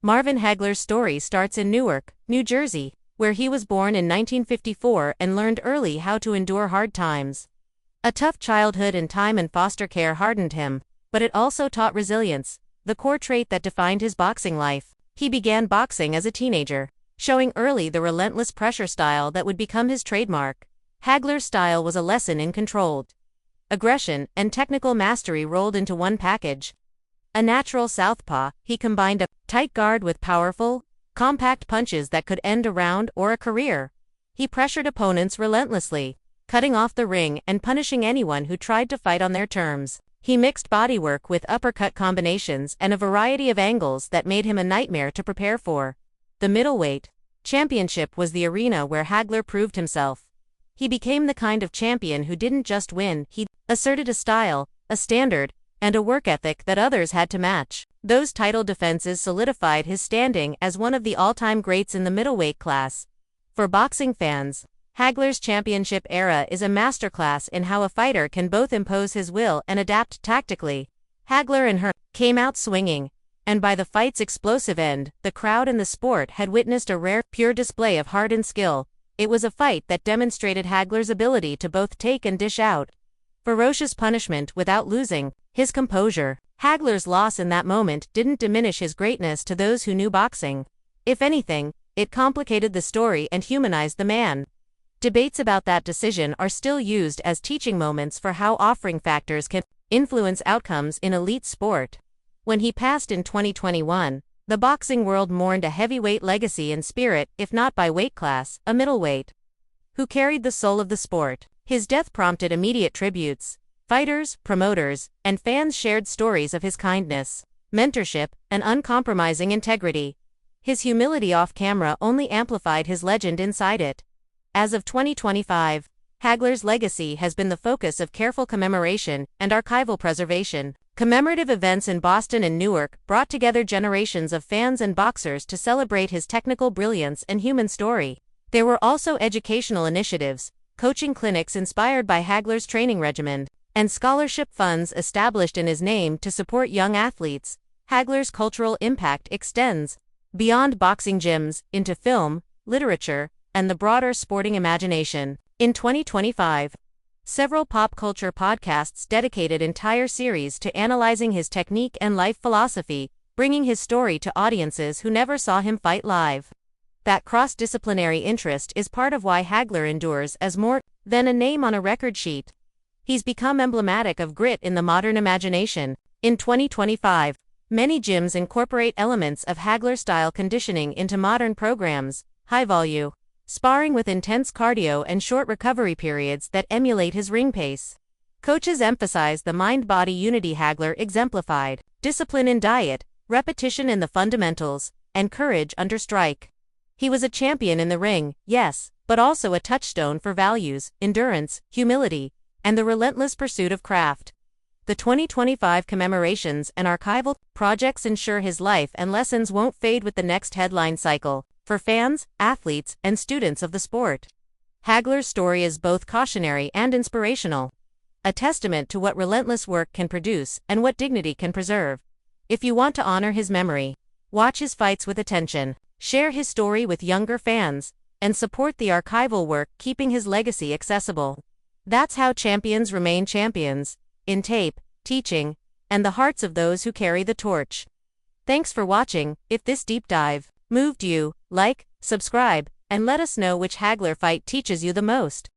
Marvin Hagler's story starts in Newark, New Jersey, where he was born in 1954 and learned early how to endure hard times. A tough childhood and time in foster care hardened him, but it also taught resilience, the core trait that defined his boxing life. He began boxing as a teenager, showing early the relentless pressure style that would become his trademark. Hagler's style was a lesson in controlled aggression and technical mastery rolled into one package. A natural southpaw, he combined a tight guard with powerful, compact punches that could end a round or a career. He pressured opponents relentlessly, cutting off the ring and punishing anyone who tried to fight on their terms. He mixed bodywork with uppercut combinations and a variety of angles that made him a nightmare to prepare for. The middleweight championship was the arena where Hagler proved himself. He became the kind of champion who didn't just win, he asserted a style, a standard, and a work ethic that others had to match. Those title defenses solidified his standing as one of the all-time greats in the middleweight class. For boxing fans, Hagler's championship era is a masterclass in how a fighter can both impose his will and adapt tactically. Hagler and her came out swinging, and by the fight's explosive end, the crowd and the sport had witnessed a rare, pure display of heart and skill. It was a fight that demonstrated Hagler's ability to both take and dish out ferocious punishment without losing his composure. Hagler's loss in that moment didn't diminish his greatness to those who knew boxing. If anything, it complicated the story and humanized the man. Debates about that decision are still used as teaching moments for how offering factors can influence outcomes in elite sport. When he passed in 2021, the boxing world mourned a heavyweight legacy in spirit, if not by weight class, a middleweight who carried the soul of the sport. His death prompted immediate tributes. Fighters, promoters, and fans shared stories of his kindness, mentorship, and uncompromising integrity. His humility off camera only amplified his legend inside it. As of 2025, Hagler's legacy has been the focus of careful commemoration and archival preservation. Commemorative events in Boston and Newark brought together generations of fans and boxers to celebrate his technical brilliance and human story. There were also educational initiatives, coaching clinics inspired by Hagler's training regimen, and scholarship funds established in his name to support young athletes. Hagler's cultural impact extends beyond boxing gyms into film, literature, and the broader sporting imagination. In 2025, several pop culture podcasts dedicated entire series to analyzing his technique and life philosophy, bringing his story to audiences who never saw him fight live. That cross-disciplinary interest is part of why Hagler endures as more than a name on a record sheet. He's become emblematic of grit in the modern imagination. In 2025, many gyms incorporate elements of Hagler-style conditioning into modern programs, high-volume sparring with intense cardio and short recovery periods that emulate his ring pace. Coaches emphasize the mind-body unity Hagler exemplified, discipline in diet, repetition in the fundamentals, and courage under strike. He was a champion in the ring, yes, but also a touchstone for values, endurance, humility, and the relentless pursuit of craft. The 2025 commemorations and archival projects ensure his life and lessons won't fade with the next headline cycle. For fans, athletes, and students of the sport, Hagler's story is both cautionary and inspirational, a testament to what relentless work can produce and what dignity can preserve. If you want to honor his memory, watch his fights with attention, share his story with younger fans, and support the archival work keeping his legacy accessible. That's how champions remain champions, in tape, teaching, and the hearts of those who carry the torch. Thanks for watching. If this deep dive moved you, like, subscribe, and let us know which Hagler fight teaches you the most.